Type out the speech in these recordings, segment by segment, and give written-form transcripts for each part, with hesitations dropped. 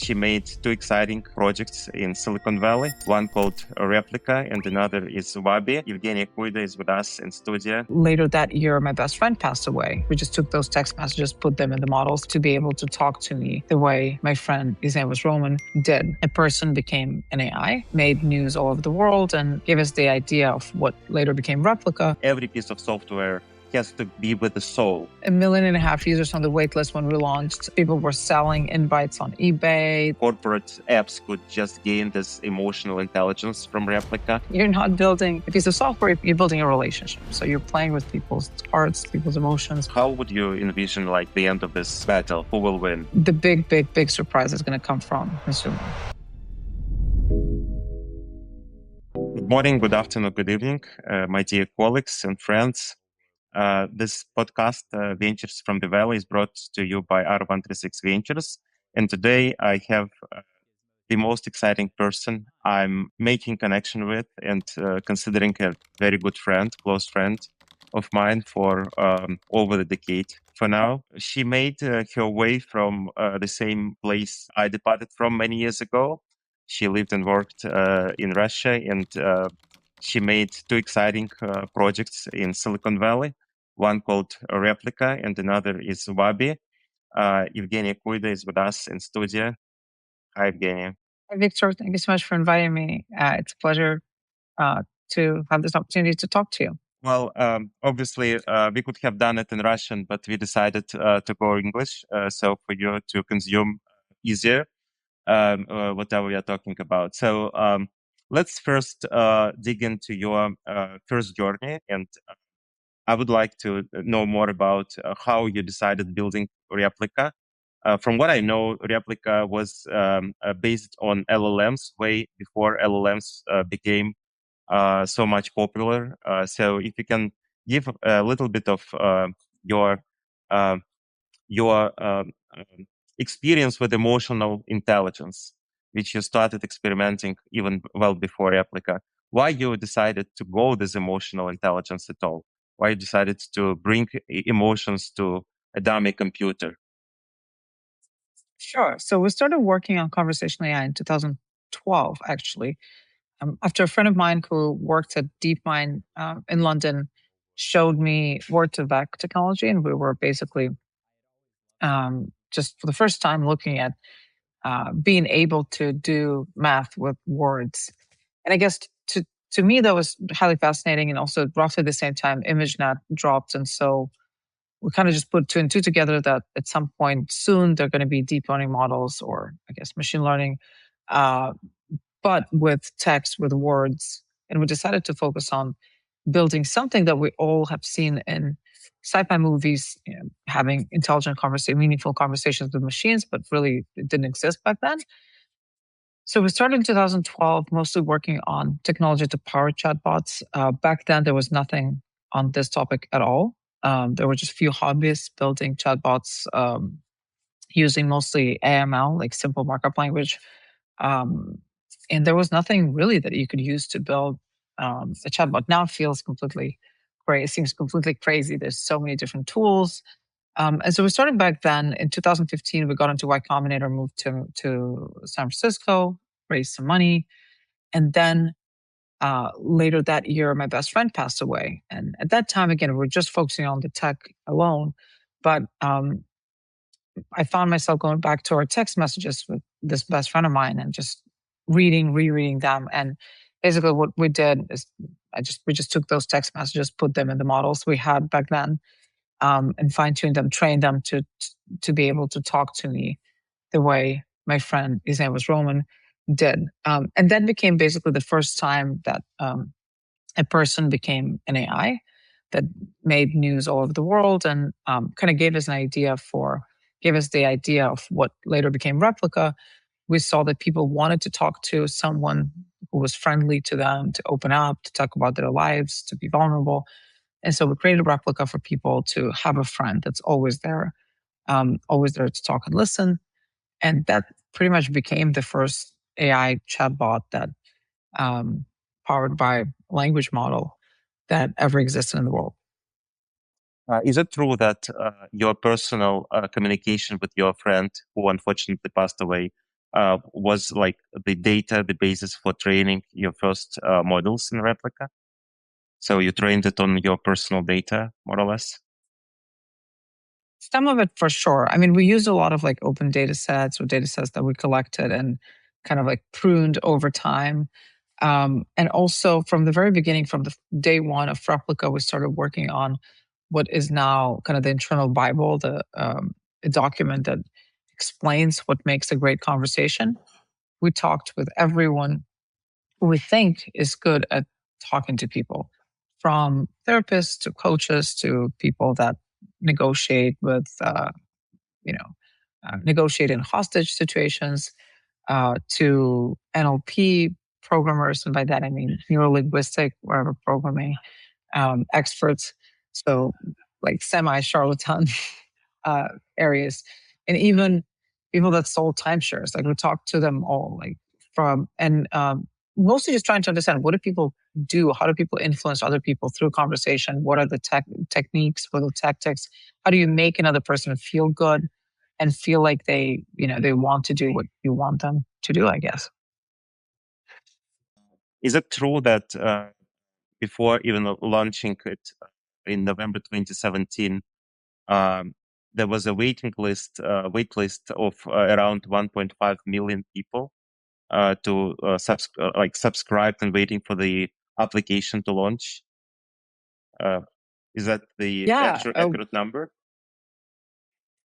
She made two exciting projects in Silicon Valley, one called Replika and another is Wabi. Eugenia Kuyda is with us in studio. Later that year, my best friend passed away. We just took those text messages, put them in the models to be able to talk to me the way my friend, his name was Roman, did. A person became an AI, made news all over the world, and gave us the idea of what later became Replika. Every piece of software has to be with the soul. 1.5 million users on the waitlist when we launched. People were selling invites on eBay. Corporate apps could just gain this emotional intelligence from Replika. You're not building a piece of software, you're building a relationship. So you're playing with people's hearts, people's emotions. How would you envision the end of this battle? Who will win? The big surprise is going to come from consumer. Good morning, good afternoon, good evening, my dear colleagues and friends. This podcast, Ventures from the Valley, is brought to you by R136 Ventures. And today I have the most exciting person I'm making connection with and considering a very good friend, close friend of mine for over the decade for now. She made her way from the same place I departed from many years ago. She lived and worked in Russia, and she made two exciting projects in Silicon Valley. One called Replika and another is Wabi. Eugenia Kuyda is with us in studio. Hi, Evgenia. Hi, Victor. Thank you so much for inviting me. It's a pleasure to have this opportunity to talk to you. Well, obviously, we could have done it in Russian, but we decided to go English. So for you to consume easier whatever we are talking about. So let's first dig into your first journey, and I would like to know more about how you decided building Replika. From what I know, Replika was based on LLMs way before LLMs became so much popular. So if you can give a little bit of your experience with emotional intelligence, which you started experimenting even well before Replika. Why you decided to go this emotional intelligence at all? Why you decided to bring emotions to a dummy computer? Sure. So we started working on conversational AI in 2012, actually. After a friend of mine who worked at DeepMind in London showed me word-to-vec technology, and we were basically just for the first time looking at being able to do math with words. And I guess to me, that was highly fascinating. And also roughly at the same time, ImageNet dropped. And so we kind of just put two and two together that at some point soon, there are going to be deep learning models or I guess machine learning, but with text, with words. And we decided to focus on building something that we all have seen in sci-fi movies, having intelligent meaningful conversations with machines, but really it didn't exist back then. So we started in 2012, mostly working on technology to power chatbots. Back then, there was nothing on this topic at all. There were just a few hobbyists building chatbots using mostly AML, like simple markup language. And there was nothing really that you could use to build a chatbot. Now it feels completely crazy. It seems completely crazy. There's so many different tools. And so we started back then. In 2015, we got into Y Combinator, moved to San Francisco, raised some money. And then later that year, my best friend passed away. And at that time, again, we were just focusing on the tech alone. But I found myself going back to our text messages with this best friend of mine and just rereading them. And basically what we did is we just took those text messages, put them in the models we had back then, and fine-tuned them, trained them to be able to talk to me the way my friend, his name was Roman, did. And that became basically the first time that a person became an AI that made news all over the world and kind of gave us the idea of what later became Replika. We saw that people wanted to talk to someone who was friendly to them, to open up, to talk about their lives, to be vulnerable. And so we created Replika for people to have a friend that's always there to talk and listen. And that pretty much became the first AI chatbot that powered by language model that ever existed in the world. Is it true that your personal communication with your friend, who unfortunately passed away, was like the data, the basis for training your first models in Replika? So you trained it on your personal data, more or less? Some of it for sure. I mean, we used a lot of like open data sets or data sets that we collected and kind of like pruned over time. And also from the very beginning, from the day one of Replika, we started working on what is now kind of the internal Bible, a document that explains what makes a great conversation. We talked with everyone who we think is good at talking to people, from therapists to coaches to people that negotiate with, negotiate in hostage situations, to NLP programmers. And by that, I mean neurolinguistic, whatever programming experts. So, like semi charlatan areas, and even people that sold timeshares. Like we talked to them all, like from and mostly just trying to understand what do people do, how do people influence other people through conversation, what are the techniques, what are the tactics, how do you make another person feel good and feel like they want to do what you want them to do, I guess. Is it true that before even launching it in November 2017, there was a wait list of around 1.5 million people to subscribe and waiting for the application to launch? Is that the Yeah. accurate number?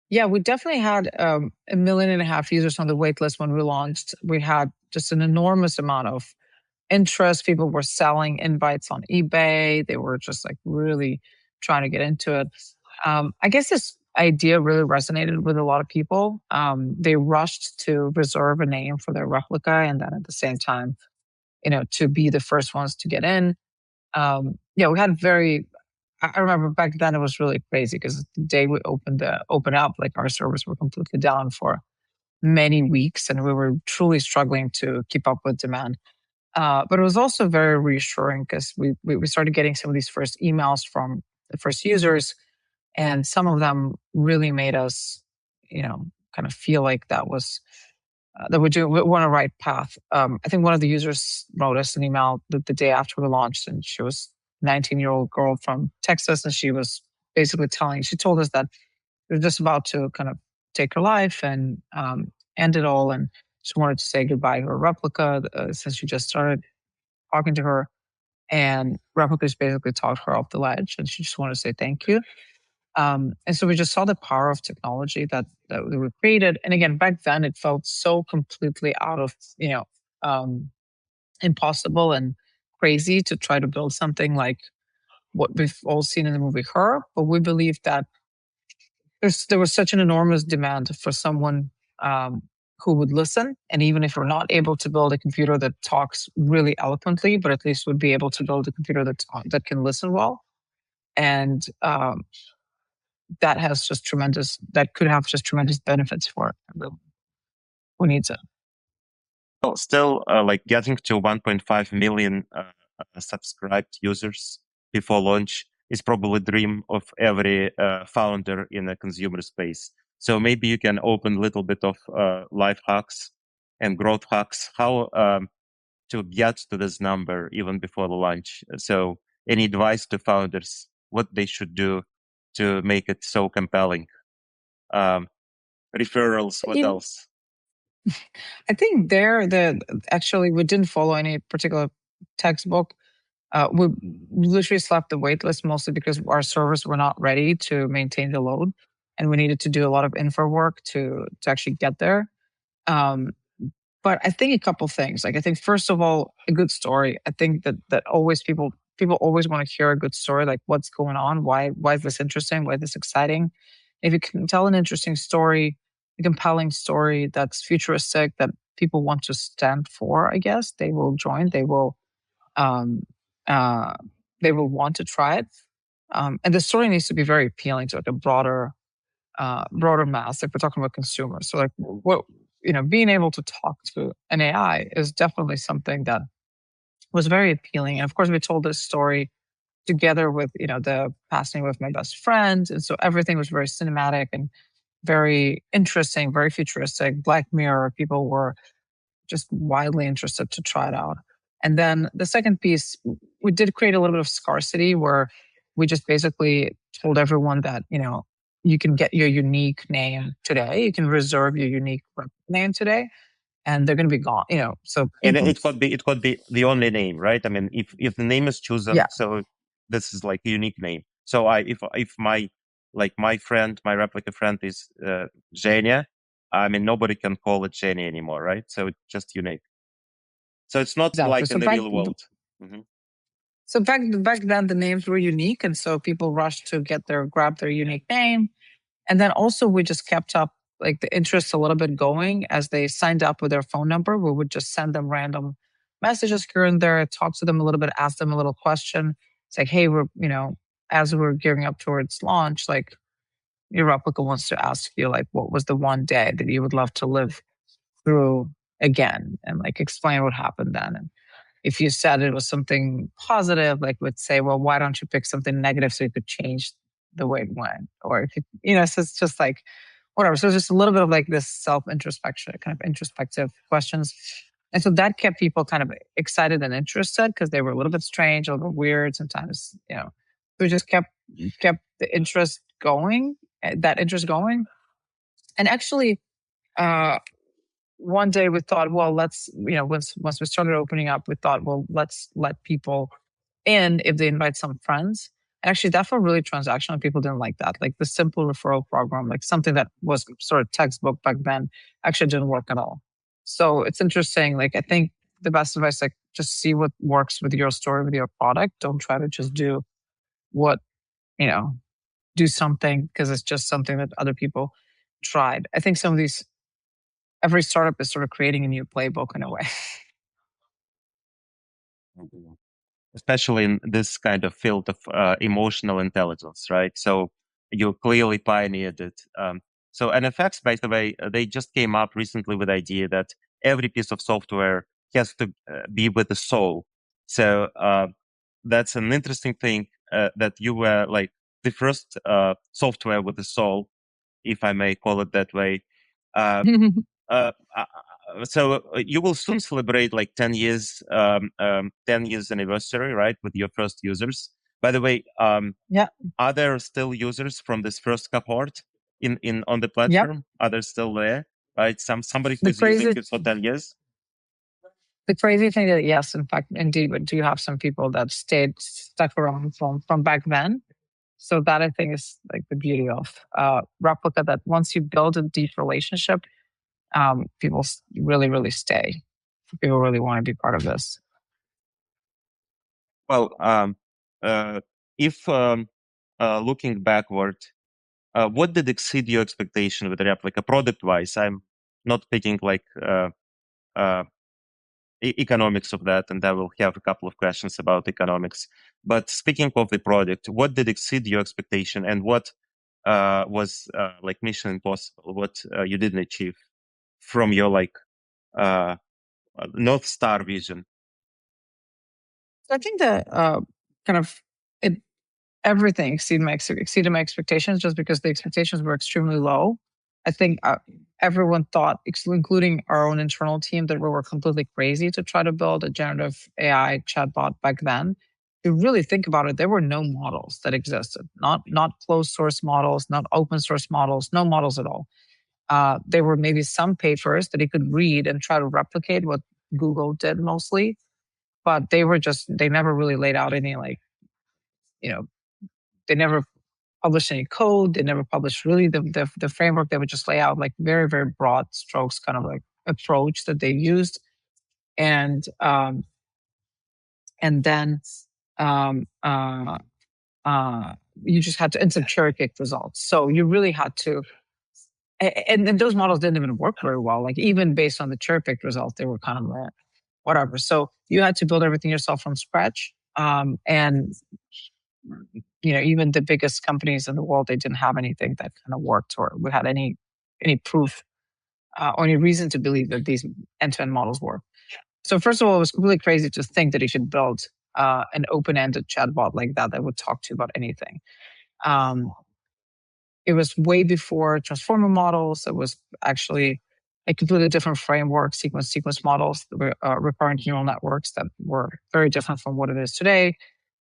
Yeah, we definitely had 1.5 million users on the wait list when we launched. We had just an enormous amount of interest. People were selling invites on eBay. They were just like really trying to get into it. I guess this idea really resonated with a lot of people. They rushed to reserve a name for their replica, and then at the same time, to be the first ones to get in. Yeah, we had very. I remember back then it was really crazy because the day we open up, like our servers were completely down for many weeks, and we were truly struggling to keep up with demand. But it was also very reassuring because we started getting some of these first emails from the first users, and some of them really made us, kind of feel like that we're on the right path. I think one of the users wrote us an email the day after we launched, and she was a 19-year-old girl from Texas, and she was basically she told us that we were just about to kind of take her life and end it all, and she wanted to say goodbye to her replica since she just started talking to her, and replicas basically talked her off the ledge, and she just wanted to say thank you. And so we just saw the power of technology that we were created. And again, back then it felt so completely out of, impossible and crazy to try to build something like what we've all seen in the movie Her. But we believe that there was such an enormous demand for someone who would listen. And even if we're not able to build a computer that talks really eloquently, but at least would be able to build a computer that can listen well. And that could have just tremendous benefits for everyone who needs it. Well, still, like getting to 1.5 million subscribed users before launch is probably the dream of every founder in a consumer space. So maybe you can open a little bit of life hacks and growth hacks, how to get to this number even before the launch. So any advice to founders, what they should do to make it so compelling? Referrals, what else? I think actually we didn't follow any particular textbook. We literally slapped the wait list mostly because our servers were not ready to maintain the load, and we needed to do a lot of info work to actually get there. Um, but I think a couple things. Like I think first of all, a good story. I think that always people always want to hear a good story, like what's going on, why is this interesting, why is this exciting. If you can tell an interesting story, a compelling story that's futuristic, that people want to stand for, I guess they will join. Um, uh, they will want to try it. And the story needs to be very appealing to like a broader mass. If we're talking about consumers, so like what being able to talk to an AI is definitely something that was very appealing. And of course, we told this story together with the passing of my best friend, and so everything was very cinematic and very interesting, very futuristic. Black Mirror, people were just wildly interested to try it out. And then the second piece, we did create a little bit of scarcity where we just basically told everyone that, you can get your unique name today. You can reserve your unique name today, and they're going to be gone. So And people, it could be the only name, right? I mean, if the name is chosen, yeah, so this is like a unique name. So if my friend, my replica friend is Zhenya, I mean, nobody can call it Zhenya anymore, right? So it's just unique. So it's not exactly. like So in the real world. Mm-hmm. back then the names were unique, and so people rushed to grab their unique name. And then also we just kept up like the interest a little bit going as they signed up with their phone number. We would just send them random messages here and there, talk to them a little bit, ask them a little question. It's like, hey, as we're gearing up towards launch, like your replica wants to ask you, like, what was the one day that you would love to live through again, and like explain what happened then. And if you said it was something positive, like would say, well, why don't you pick something negative so you could change the way it went? Or if so it's just like whatever. So it's just a little bit of like this self-introspection, kind of introspective questions. And so that kept people kind of excited and interested because they were a little bit strange, a little bit weird sometimes, So it just kept the interest going, that interest going. And actually, uh, one day we thought, well, let's, once we started opening up, we thought, well, let's let people in if they invite some friends. Actually, that felt really transactional. People didn't like that. Like the simple referral program, like something that was sort of textbook back then, actually didn't work at all. So it's interesting. Like I think the best advice, like just see what works with your story, with your product. Don't try to just do what, you know, do something because it's just something that other people tried. I think every startup is sort of creating a new playbook in a way. Mm-hmm. Especially in this kind of field of emotional intelligence, right? So you clearly pioneered it. So NFX, by the way, they just came up recently with the idea that every piece of software has to be with a soul. So that's an interesting thing that you were like the first software with a soul, if I may call it that way. Uh, uh, you will soon celebrate like 10 years 10 years anniversary, right, with your first users. By the way, Yeah. are there still users from this first cohort in on the Yep. platform? Are they still there, right? Somebody The who's using crazy it for 10 years. The crazy thing that yes, in fact, indeed, but do you have some people that stuck around from back then? So that I think is like the beauty of Replika. That once you build a deep relationship, people really, really stay. People really want to be part of this. Well, if looking backward, what did exceed your expectation with Replika product wise? I'm not picking like uh, economics of that, and I will have a couple of questions about economics. But speaking of the product, what did exceed your expectation, and what was like mission impossible? What you didn't achieve from your like uh, North Star vision? So I think that kind of it everything exceeded my expectations just because the expectations were extremely low. I think everyone thought, including our own internal team, that we were completely crazy to try to build a generative AI chatbot back then. If you really think about it, there were no models that existed, not closed source models, not open source models, no models at all. There were maybe some papers that he could read and try to replicate what Google did mostly, but they never really laid out any like, you know, they never published any code. They never published really the framework. They would just lay out like very, very broad strokes, kind of like approach that they used. And then um, uh, you just had to insert cherry pick results. So you really had to, and those models didn't even work very well. Like even based on the cherry picked results, they were kind of whatever. So you had to build everything yourself from scratch. And even the biggest companies in the world, they didn't have anything that kind of worked or we had any proof or any reason to believe that these end-to-end models work. So first of all, it was really crazy to think that you could build an open-ended chatbot like that would talk to you about anything. Um, it was way before transformer models. It was actually a completely different framework, sequence models, recurrent neural networks that were very different from what it is today.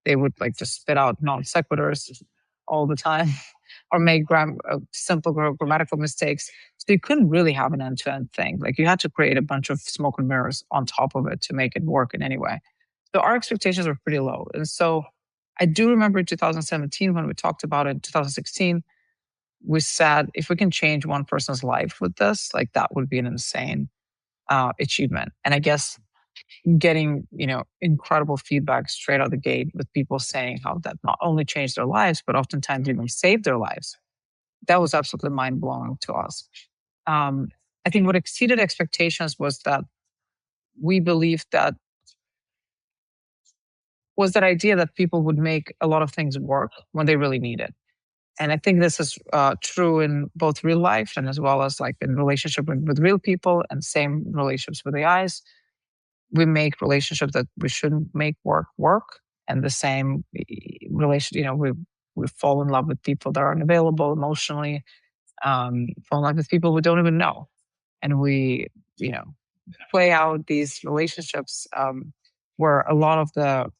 They would like just spit out non sequiturs all the time or make simple grammatical mistakes. So you couldn't really have an end-to-end thing. Like you had to create a bunch of smoke and mirrors on top of it to make it work in any way. So our expectations were pretty low. And so I do remember in 2017 when we talked about it in 2016, we said if we can change one person's life with this, like that would be an insane achievement. And I guess getting incredible feedback straight out of the gate with people saying how that not only changed their lives, but oftentimes even saved their lives. That was absolutely mind blowing to us. I think what exceeded expectations was that we believed that was that idea that people would make a lot of things work when they really need it. And I think this is true in both real life and as well as like in relationship with real people and same relationships with AIs. We make relationships that we shouldn't make work. And the same we fall in love with people that aren't available emotionally, fall in love with people we don't even know. And we, play out these relationships where a lot of the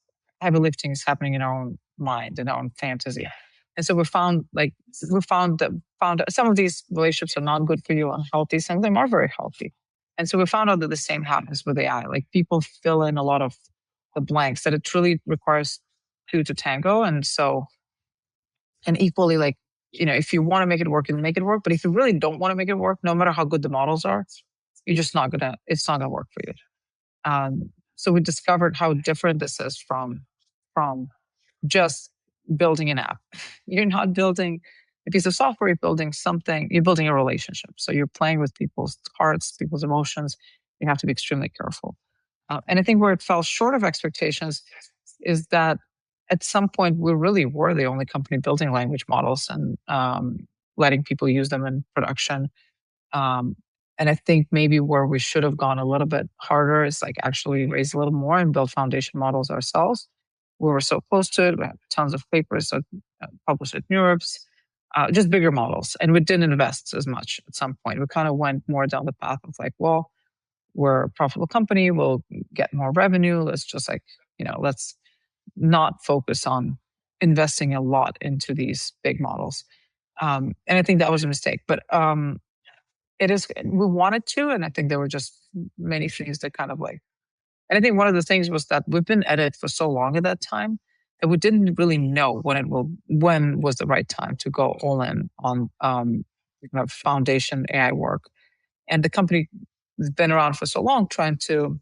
heavy lifting is happening in our own mind, in our own fantasy. And so we found that some of these relationships are not good for you, unhealthy. Some of them are very healthy. And so we found out that the same happens with AI. Like people fill in a lot of the blanks, that it truly requires two to tango. And so, and equally, like, if you want to make it work, you make it work. But if you really don't want to make it work, no matter how good the models are, it's not gonna work for you. So we discovered how different this is from just building an app. You're not building a piece of software, you're building something, you're building a relationship. So you're playing with people's hearts, people's emotions. You have to be extremely careful. And I think where it fell short of expectations is that at some point we really were the only company building language models and letting people use them in production. And I think maybe where we should have gone a little bit harder is like actually raise a little more and build foundation models ourselves. We were so close to it. We had tons of papers published at Europe's, just bigger models. And we didn't invest as much at some point. We kind of went more down the path of like, well, we're a profitable company. We'll get more revenue. Let's just let's not focus on investing a lot into these big models. And I think that was a mistake. But it is, we wanted to, and I think there were just many things that kind of like, and I think one of the things was that we've been at it for so long at that time that we didn't really know when was the right time to go all in on kind of foundation AI work. And the company has been around for so long trying to,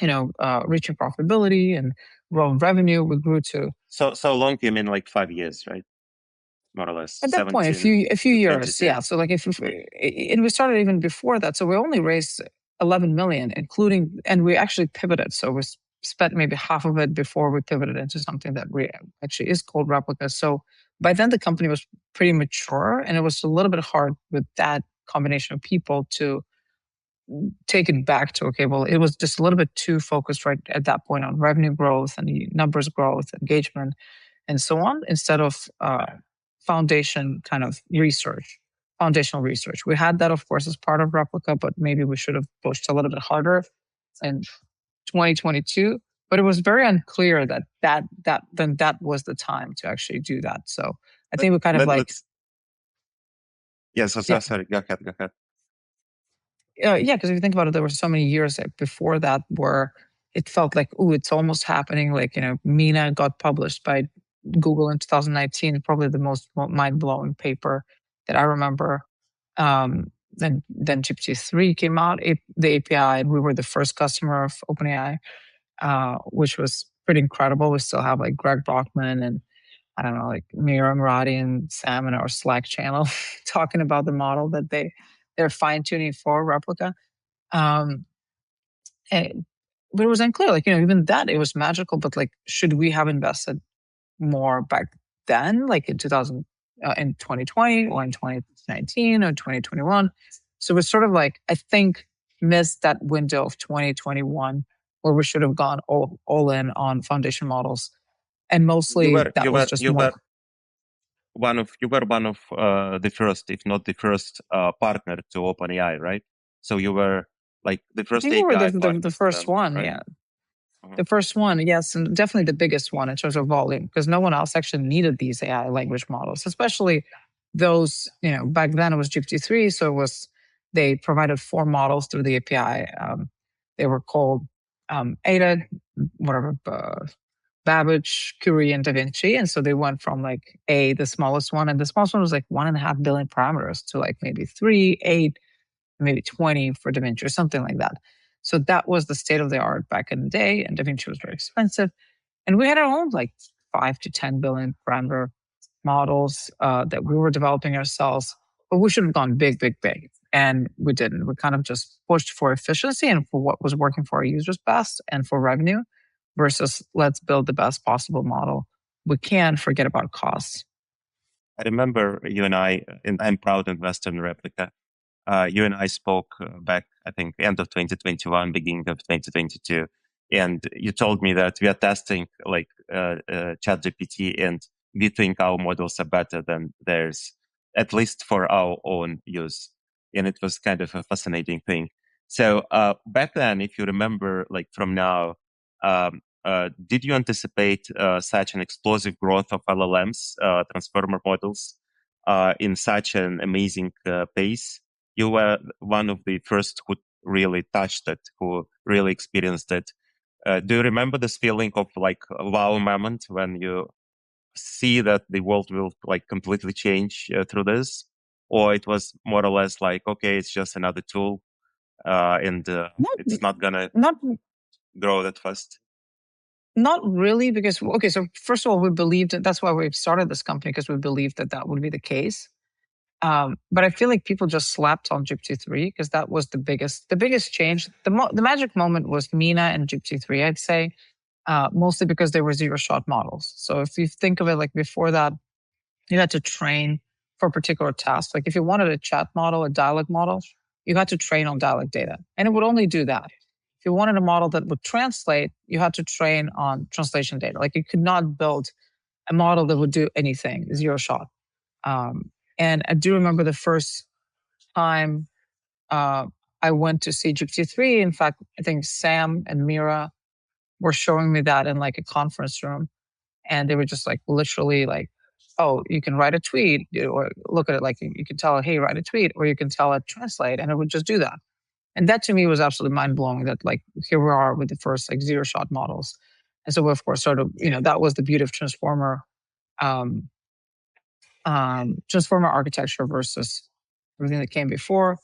reaching profitability and growing revenue. We grew to so long. You mean like 5 years, right? More or less. at that point, a few years, yeah. So like and we started even before that. So we only raised 11 million, including, and we actually pivoted. So we spent maybe half of it before we pivoted into something that actually is called Replika. So by then the company was pretty mature, and it was a little bit hard with that combination of people to take it back to, okay, well, it was just a little bit too focused right at that point on revenue growth and numbers growth, engagement, and so on, instead of foundational research. We had that, of course, as part of Replika, but maybe we should have pushed a little bit harder in 2022. But it was very unclear that was the time to actually do that. So I think we kind of like. Yeah, sorry, go ahead. Yeah, because if you think about it, there were so many years before that where it felt like, oh, it's almost happening. Like, Mina got published by Google in 2019, probably the most mind-blowing paper that I remember. Then GPT-3 came out, the API, and we were the first customer of OpenAI, which was pretty incredible. We still have like Greg Brockman and I don't know, like Mira Murati and Sam in our Slack channel talking about the model that they're fine-tuning for Replika. But it was unclear, like, even that it was magical, but like, should we have invested more back then, like in 2020 or in 2019 or 2021? So it's sort of like, I think, missed that window of 2021 where we should have gone all in on foundation models. And mostly you were one of the first, if not the first, partner to OpenAI, right? So you were like the I first think we were API the partner to first them, one, right? yeah. The first one, yes, and definitely the biggest one in terms of volume, because no one else actually needed these AI language models, especially those, back then it was GPT-3, so they provided 4 models through the API. They were called Ada, whatever, Babbage, Curie, and Da Vinci. And so they went from like the smallest one, and the smallest one was like 1.5 billion parameters to like maybe 3, 8, maybe 20 for Da Vinci or something like that. So that was the state of the art back in the day. And Da Vinci was very expensive. And we had our own like 5 to 10 billion parameter models that we were developing ourselves, but we should have gone big, big, big. And we didn't. We kind of just pushed for efficiency and for what was working for our users best and for revenue versus let's build the best possible model. We can forget about costs. I remember you and and I'm proud investor in Replika. You and I spoke back, I think, end of 2021, beginning of 2022. And you told me that we are testing like ChatGPT, and we think our models are better than theirs, at least for our own use. And it was kind of a fascinating thing. So back then, if you remember, like from now, did you anticipate such an explosive growth of LLMs, transformer models, in such an amazing pace? You were one of the first who really touched it, who really experienced it. Do you remember this feeling of like a wow moment when you see that the world will like completely change through this? Or it was more or less like, okay, it's just another tool and Not, it's not going to not grow that fast? Not really, because okay. So first of all, we believed that's why we started this company, because we believed that would be the case. But I feel like people just slapped on GPT-3 because that was the biggest change. The magic moment was Mina and GPT-3, I'd say, mostly because they were zero shot models. So if you think of it like before that, you had to train for a particular task. Like if you wanted a chat model, a dialect model, you had to train on dialect data, and it would only do that. If you wanted a model that would translate, you had to train on translation data. Like you could not build a model that would do anything, zero shot. And I do remember the first time I went to see GPT-3. In fact, I think Sam and Mira were showing me that in like a conference room, and they were just like literally like, "Oh, you can write a tweet, or look at it like you can tell it, hey, write a tweet, or you can tell it translate, and it would just do that." And that to me was absolutely mind blowing. That like here we are with the first like zero shot models, and so of course, sort of that was the beauty of um, transformer architecture versus everything that came before.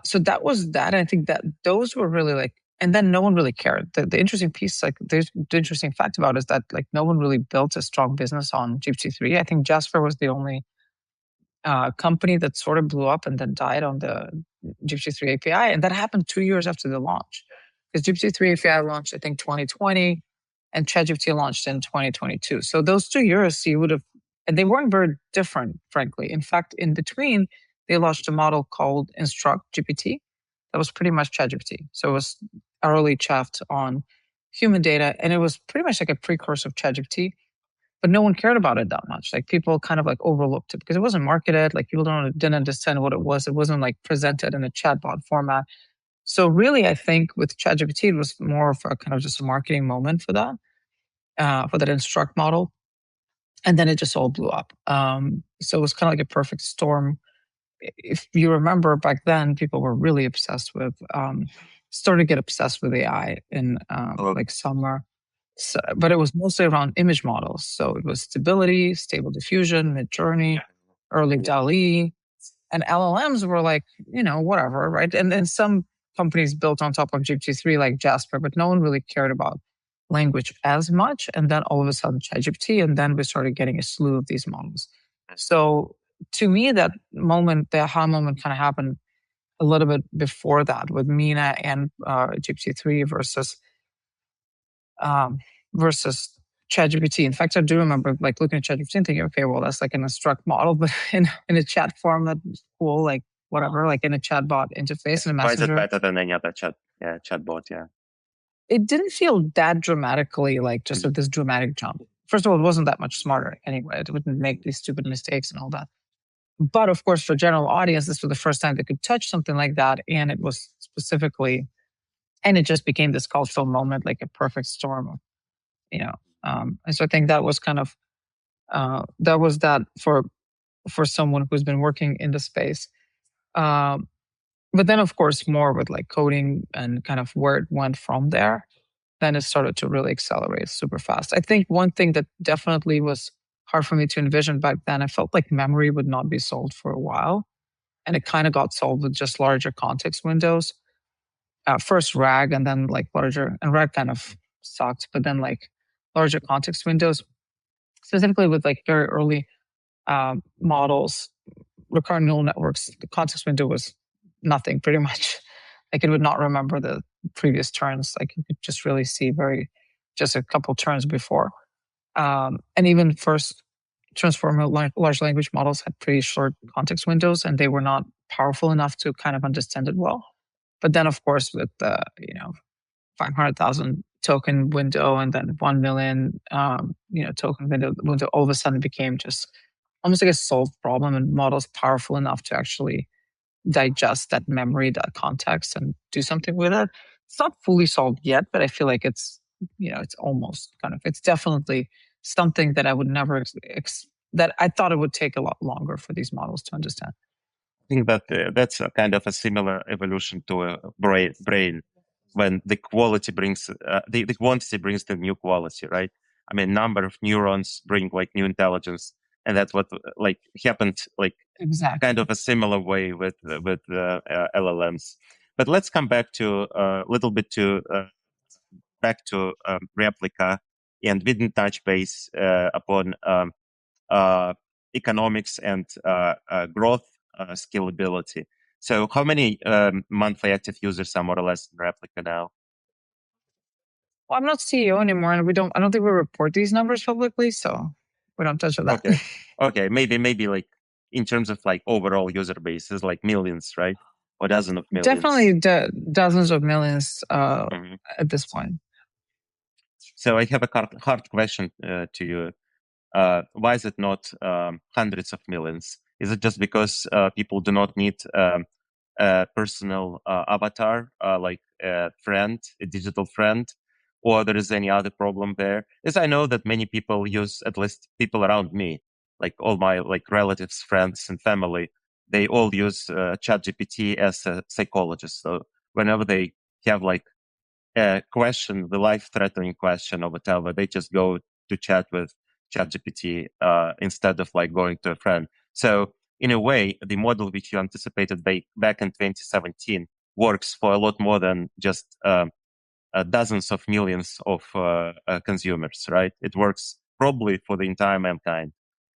So that was that. I think that those were really like, and then no one really cared. The interesting piece, like the interesting fact about it is that like no one really built a strong business on GPT-3. I think Jasper was the only company that sort of blew up and then died on the GPT-3 API. And that happened 2 years after the launch. Because GPT-3 API launched, I think, 2020, and ChatGPT launched in 2022. So those 2 years, you would have, and they weren't very different, frankly. In fact, in between, they launched a model called Instruct GPT that was pretty much ChatGPT. So it was early chaffed on human data, and it was pretty much like a precursor of ChatGPT, but no one cared about it that much. Like people kind of like overlooked it because it wasn't marketed. Like people didn't understand what it was. It wasn't like presented in a chatbot format. So really, I think with ChatGPT, it was more of a kind of just a marketing moment for that Instruct model, and then it just all blew up. So it was kind of like a perfect storm. If you remember back then, people were really obsessed with, started to get obsessed with AI in like summer. So, but it was mostly around image models. So it was stability, stable diffusion, mid-journey, early DALL-E, and LLMs were like, whatever, right? And then some companies built on top of GPT-3 like Jasper, but no one really cared about language as much. And then all of a sudden ChatGPT, and then we started getting a slew of these models. So to me, that moment, the aha moment kind of happened a little bit before that with Mina and GPT-3 um, versus ChatGPT. In fact, I do remember like looking at ChatGPT and thinking, okay, well, that's like an instruct model, but in a chat form, that's cool, like whatever, like in a chatbot interface in a Why is it messenger. better than any other chatbot? Yeah. It didn't feel that dramatically like just this dramatic jump. first of all, it wasn't that much smarter anyway. It wouldn't make these stupid mistakes and all that. But of course, for general audience, this was the first time they could touch something like that. And it was specifically, and it just became this cultural moment, like a perfect storm of, and so I think that was kind of, that was that for someone who's been working in the space. Um, but then of course, more with like coding and kind of where it went from there, then it started to really accelerate super fast. I think one thing that definitely was hard for me to envision back then, I felt like memory would not be solved for a while. And it kind of got solved with just larger context windows. First RAG and then like larger, and RAG kind of sucked, but then like larger context windows, specifically with like very early models, recurrent neural networks, the context window was nothing pretty much. Like it would not remember the previous turns. Like you could just really see just a couple turns before. And even first transformer large language models had pretty short context windows and they were not powerful enough to kind of understand it well. But then of course with the, 500,000 token window and then 1 million, token window, all of a sudden became just almost like a solved problem and models powerful enough to actually digest that memory, that context, and do something with it. It's not fully solved yet, but I feel like it's, it's almost kind of, it's definitely something that I would never, that I thought it would take a lot longer for these models to understand. I think that that's a kind of a similar evolution to a brain when the quality brings, the quantity brings the new quality, right? I mean, number of neurons bring like new intelligence. And that's what like happened like Exactly. kind of a similar way with LLMs. But let's come back to a little bit to back to Replika, and we didn't touch base upon economics and growth scalability. So, how many monthly active users are more or less in Replika now? Well, I'm not CEO anymore, and I don't think we report these numbers publicly, so we don't touch on that. Okay, maybe like in terms of like overall user base is like millions, right? Or dozens of millions. Definitely dozens of millions at this point. So I have a hard question to you. Why is it not hundreds of millions? Is it just because people do not need a personal avatar, like a friend, a digital friend, or there is any other problem there? As I know that many people use, at least people around me, like all my like relatives, friends, and family, they all use ChatGPT as a psychologist. So whenever they have like a question, the life-threatening question or whatever, they just go to chat with ChatGPT instead of like going to a friend. So in a way, the model which you anticipated back in 2017 works for a lot more than just dozens of millions of consumers, right? It works probably for the entire mankind.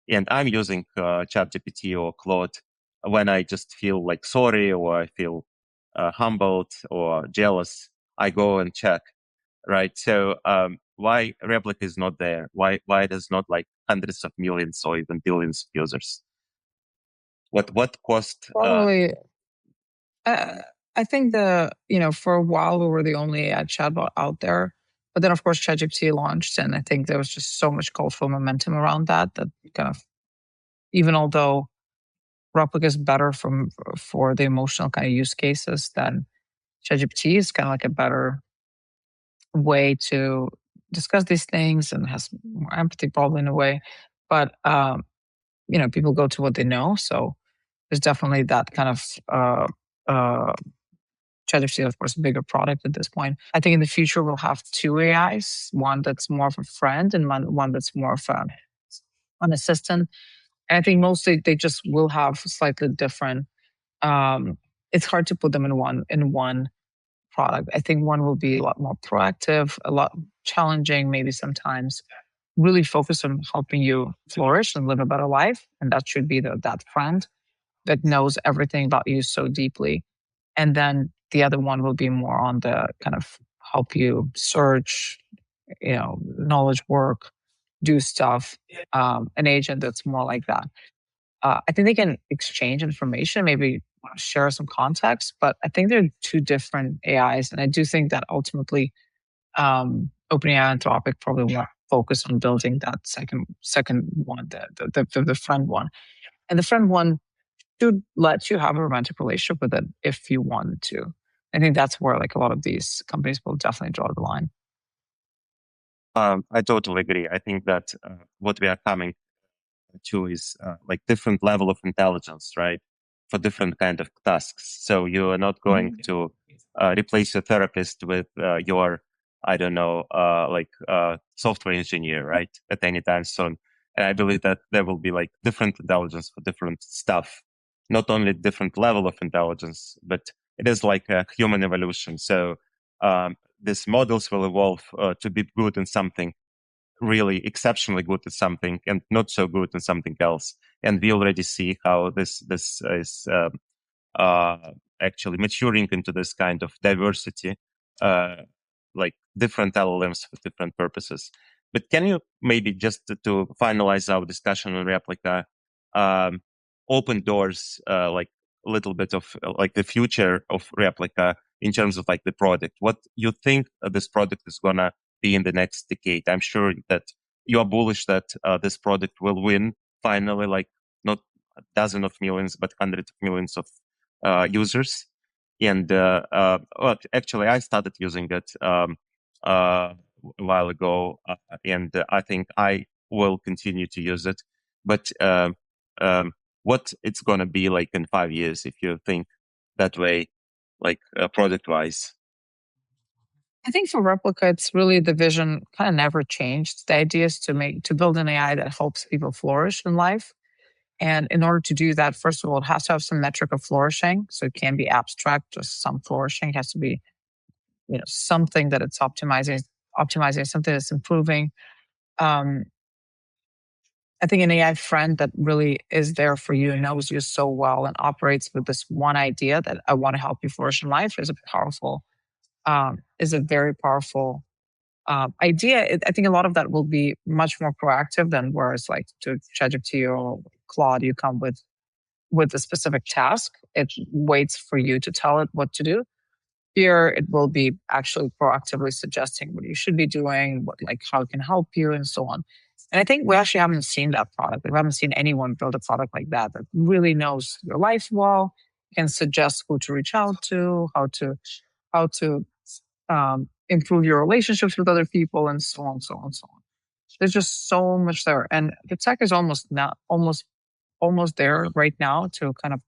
And I'm using ChatGPT or Claude when I just feel like sorry or I feel humbled or jealous. I go and check, right? So why Replika is not there? Why it is not like hundreds of millions or even billions of users? What cost? Probably. I think for a while we were the only ad chatbot out there, but then of course ChatGPT launched, and I think there was just so much cultural momentum around that kind of, even although Replika is better for the emotional kind of use cases than ChatGPT is kind of like a better way to discuss these things and has more empathy probably in a way. But people go to what they know, so there's definitely that kind of ChatGPT, of course, a bigger product at this point. I think in the future we'll have two AIs, one that's more of a friend and one that's more of an assistant. And I think mostly they just will have slightly different. It's hard to put them in one product. I think one will be a lot more proactive, a lot challenging, maybe sometimes really focus on helping you flourish and live a better life. And that should be that friend that knows everything about you so deeply. And then the other one will be more on the kind of help you search, knowledge work, do stuff. An agent that's more like that. I think they can exchange information, maybe share some context, but I think they're two different AIs. And I do think that ultimately, OpenAI and Anthropic probably won't focus on building that second one, the friend one. And the friend one should let you have a romantic relationship with it if you wanted to. I think that's where like a lot of these companies will definitely draw the line. I totally agree. I think that what we are coming to is like different level of intelligence, right? For different kind of tasks. So you are not going to replace your therapist with your, I don't know, software engineer, right? At any time soon. And I believe that there will be like different intelligence for different stuff, not only different level of intelligence, but it is like a human evolution. So these models will evolve to be good in something, really exceptionally good at something, and not so good in something else. And we already see how this is uh, actually maturing into this kind of diversity, uh, like different LLMs for different purposes. But can you maybe just to finalize our discussion on Replika, um, open doors, like a little bit of like the future of Replika in terms of like the product? What you think this product is gonna be in the next decade? I'm sure that you are bullish that this product will win finally, like not a dozen of millions, but hundreds of millions of users. And well, actually, I started using it a while ago, and I think I will continue to use it. But what it's going to be like in 5 years, if you think that way, like product wise? I think for Replika, it's really the vision kind of never changed. The idea is to build an AI that helps people flourish in life. And in order to do that, first of all, it has to have some metric of flourishing. So it can't be abstract, just some flourishing. It has to be, something that it's optimizing something that's improving. Um, I think an AI friend that really is there for you and knows you so well and operates with this one idea that I want to help you flourish in life is a very powerful idea. I think a lot of that will be much more proactive than whereas like to ChatGPT or Claude, you come with a specific task. It waits for you to tell it what to do. Here, it will be actually proactively suggesting what you should be doing, what like how it can help you, and so on. And I think we actually haven't seen that product. We haven't seen anyone build a product like that that really knows your life well, can suggest who to reach out to, how to improve your relationships with other people, and so on, so on, so on. There's just so much there, and the tech is almost there right now to kind of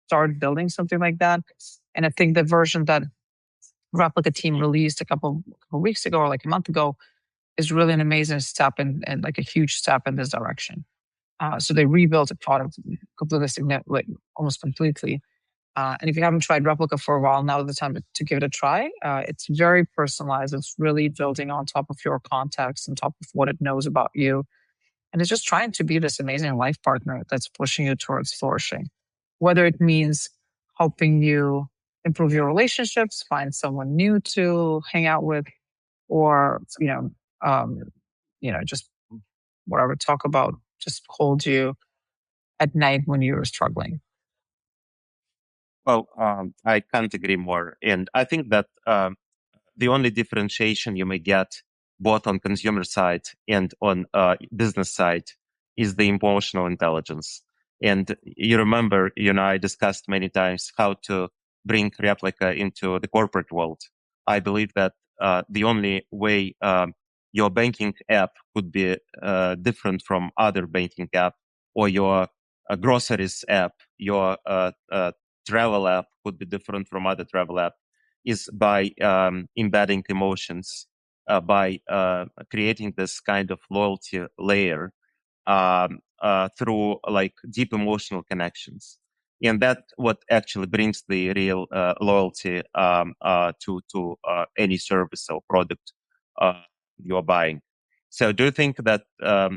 start building something like that. And I think the version that Replika team released a couple weeks ago or like a month ago is really an amazing step and like a huge step in this direction. So they rebuilt the product completely, like almost completely. And if you haven't tried Replika for a while, now is the time to give it a try. It's very personalized. It's really building on top of your context, on top of what it knows about you. And it's just trying to be this amazing life partner that's pushing you towards flourishing, whether it means helping you improve your relationships, find someone new to hang out with, or, just whatever, talk about, just hold you at night when you're struggling. Well, I can't agree more. And I think that the only differentiation you may get both on consumer side and on business side is the emotional intelligence. And you remember, I discussed many times how to bring Replika into the corporate world. I believe that the only way your banking app could be different from other banking app, or your groceries app, your travel app could be different from other travel app, is by embedding emotions, by creating this kind of loyalty layer through like deep emotional connections. And that what actually brings the real loyalty to any service or product you're buying. So do you think that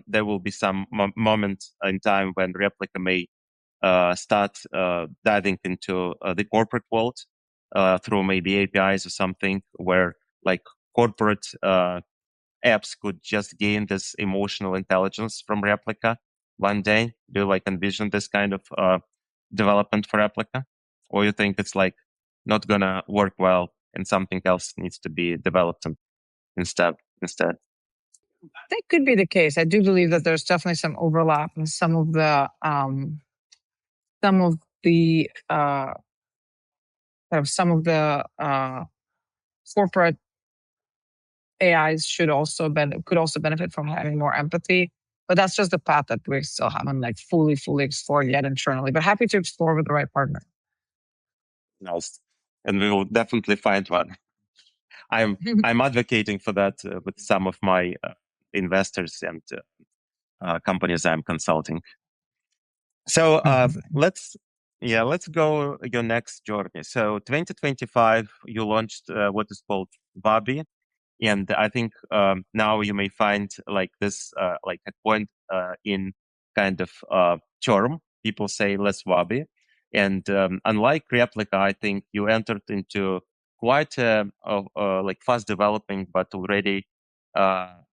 there will be some moment in time when Replika may start diving into the corporate world through maybe APIs or something, where like corporate apps could just gain this emotional intelligence from Replika one day? Do you like envision this kind of development for Replika, or you think it's like not gonna work well and something else needs to be developed instead? That could be the case. I do believe that there's definitely some overlap in some of the kind of some of the corporate AIs could also benefit from having more empathy. But that's just the path that we still haven't like fully explored yet internally. But happy to explore with the right partner. Nice. And we will definitely find one. I'm advocating for that with some of my investors and companies I'm consulting. So let's go your next journey. So 2025, you launched what is called Wabi, and I think now you may find like this like a point in kind of term. People say let's Wabi, and unlike Replika, I think you entered into quite like fast developing but already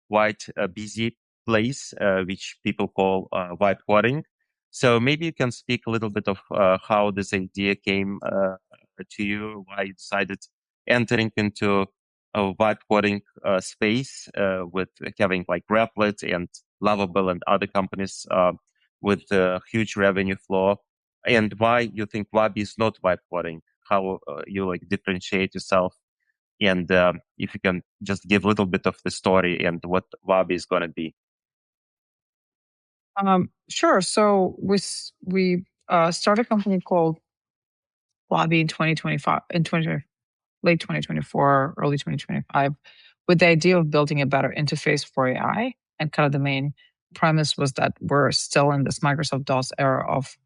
quite a busy place, which people call whiteboarding. So maybe you can speak a little bit of how this idea came to you, why you decided entering into a whiteboarding space with having like Replit and Lovable and other companies with huge revenue flow, and why you think Wabi is not whiteboarding, how you like differentiate yourself, and if you can just give a little bit of the story and what Wabi is going to be. Sure. So we started a company called Wabi in 2025, late 2024, early 2025, with the idea of building a better interface for AI. And kind of the main premise was that we're still in this Microsoft DOS era of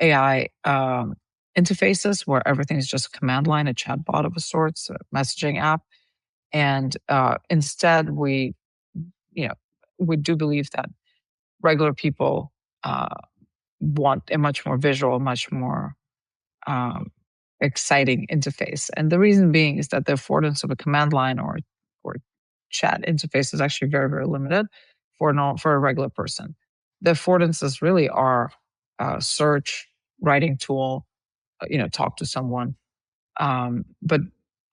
AI interfaces where everything is just a command line, a chatbot of a sort, a messaging app. And instead, we do believe that regular people want a much more visual, much more exciting interface. And the reason being is that the affordance of a command line or chat interface is actually very, very limited for a regular person. The affordances really are search, writing tool, talk to someone. But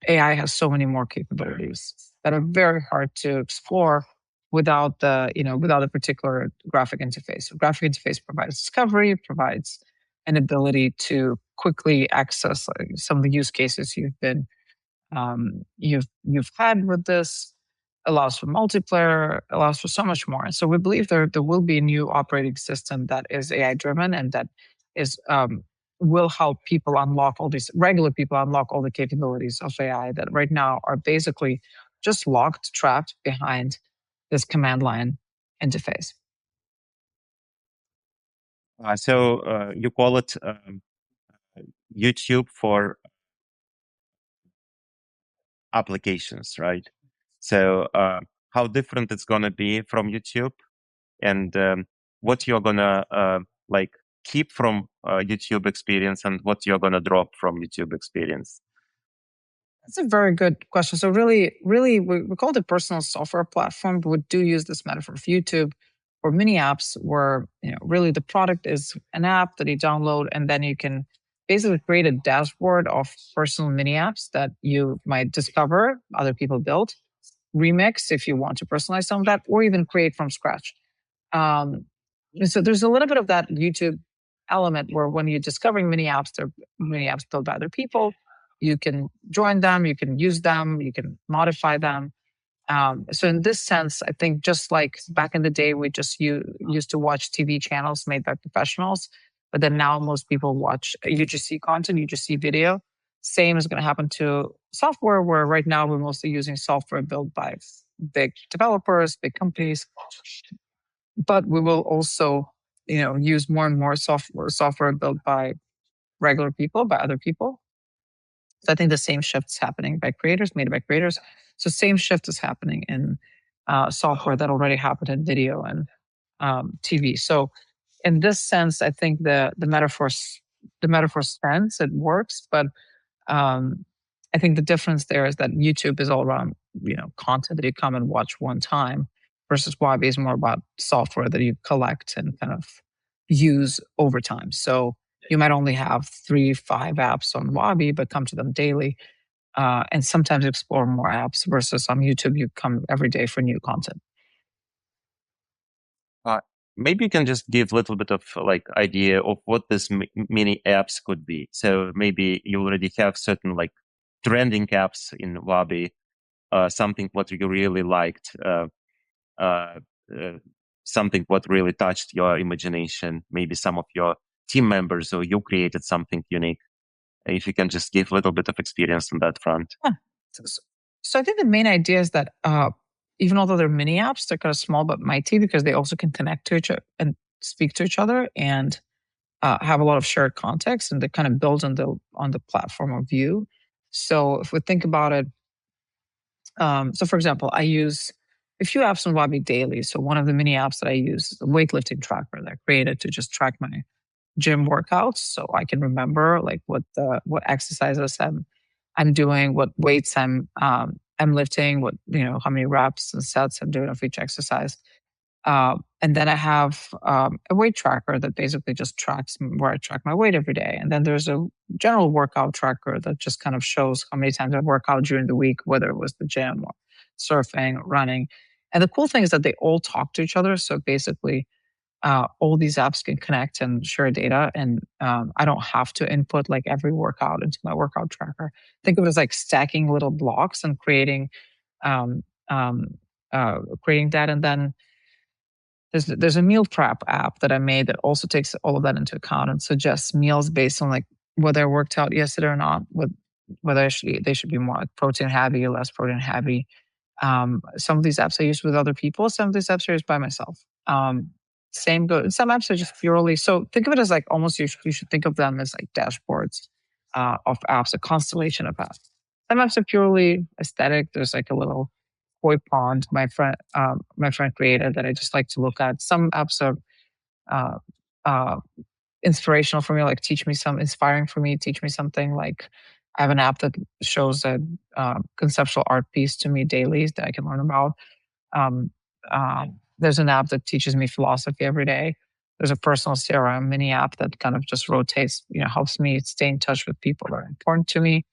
AI has so many more capabilities that are very hard to explore without a particular graphic interface. A graphic interface provides discovery, provides an ability to quickly access some of the use cases you've had with this, allows for multiplayer, allows for so much more. So we believe there will be a new operating system that is AI driven and that is will help people unlock all these regular people unlock all the capabilities of AI that right now are basically just locked, trapped behind this command line interface. So you call it YouTube for applications, right? So how different it's gonna be from YouTube, and what you're gonna like keep from YouTube experience, and what you're gonna drop from YouTube experience. That's a very good question. So really, we call it a personal software platform, but we do use this metaphor for YouTube or mini apps where, really the product is an app that you download and then you can basically create a dashboard of personal mini apps that you might discover other people built, remix if you want to personalize some of that, or even create from scratch. So there's a little bit of that YouTube element where when you're discovering mini apps, they're mini apps built by other people. You can join them, you can use them, you can modify them. So in this sense, I think just like back in the day, we just used to watch TV channels made by professionals, but then now most people watch UGC content, UGC video. Same is going to happen to software, where right now we're mostly using software built by big developers, big companies, but we will also, use more and more software built by regular people, by other people. So I think the same shift is happening by creators, made by creators. So same shift is happening in software that already happened in video and TV. So in this sense, I think the metaphor stands, it works, but I think the difference there is that YouTube is all around, content that you come and watch one time, versus Wabi is more about software that you collect and kind of use over time. So you might only have 3-5 apps on Wabi, but come to them daily, and sometimes explore more apps, versus on YouTube, you come every day for new content. maybe you can just give a little bit of like idea of what this mini apps could be. So maybe you already have certain like trending apps in Wabi, something what you really liked, uh, something what really touched your imagination, maybe some of your team members or you created something unique. If you can just give a little bit of experience on that front. Huh. So, so I think the main idea is that even although they're mini apps, they're kind of small but mighty because they also can connect to each other and speak to each other and have a lot of shared context, and they kind of build on the platform of Vue. So if we think about it, so for example, I use a few apps on Wabi daily. So one of the mini apps that I use is the weightlifting tracker that I created to just track my gym workouts, so I can remember like what exercises I'm doing, what weights I'm lifting, what how many reps and sets I'm doing of each exercise. And then I have a weight tracker that basically just tracks where I track my weight every day. And then there's a general workout tracker that just kind of shows how many times I work out during the week, whether it was the gym or surfing or running. And the cool thing is that they all talk to each other. So basically, all these apps can connect and share data, and I don't have to input like every workout into my workout tracker. Think of it as like stacking little blocks and um, um, creating that, and then there's a meal prep app that I made that also takes all of that into account and suggests meals based on like whether I worked out yesterday or not, whether they should be more like protein heavy or less protein heavy. Some of these apps I use with other people. Some of these apps I use by myself. Same go. Some apps are just purely. So think of it as like almost you should think of them as like dashboards of apps, a constellation of apps. Some apps are purely aesthetic. There's like a little koi pond my friend created that I just like to look at. Some apps are uh, uh, inspirational for me, like inspiring for me, teach me something. Like I have an app that shows a conceptual art piece to me daily that I can learn about. Um, there's an app that teaches me philosophy every day. There's a personal CRM mini app that kind of just rotates, helps me stay in touch with people that are important to me,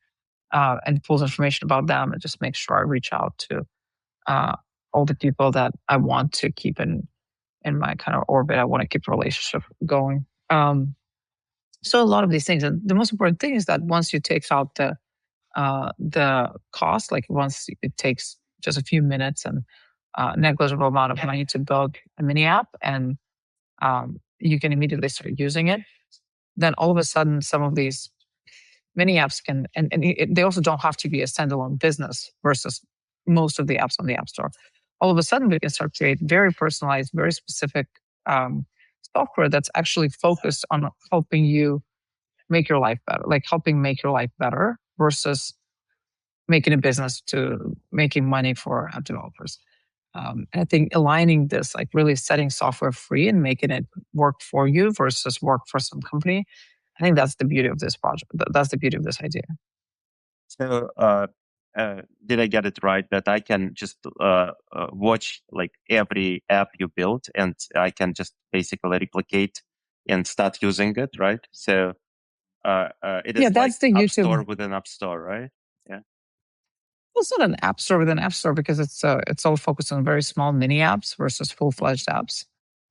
and pulls information about them and just makes sure I reach out to uh, all the people that I want to keep in my kind of orbit. I want to keep the relationship going. So a lot of these things, and the most important thing is that once you take out the cost, like once it takes just a few minutes and negligible amount of money to build a mini app, and you can immediately start using it. Then all of a sudden, some of these many apps can, they also don't have to be a standalone business versus most of the apps on the App Store. All of a sudden, we can start create very personalized, very specific software that's actually focused on helping you make your life better, like helping make your life better versus making a business to making money for app developers. And I think aligning this, like really setting software free and making it work for you versus work for some company, I think that's the beauty of this project. That's the beauty of this idea. So, did I get it right that I can just watch like every app you built and I can just basically replicate and start using it, right? So, it Yeah, is like that's the App Store YouTube. within App Store, right? Yeah. Well, it's not an app store within an app store because it's all focused on very small mini apps versus full fledged apps.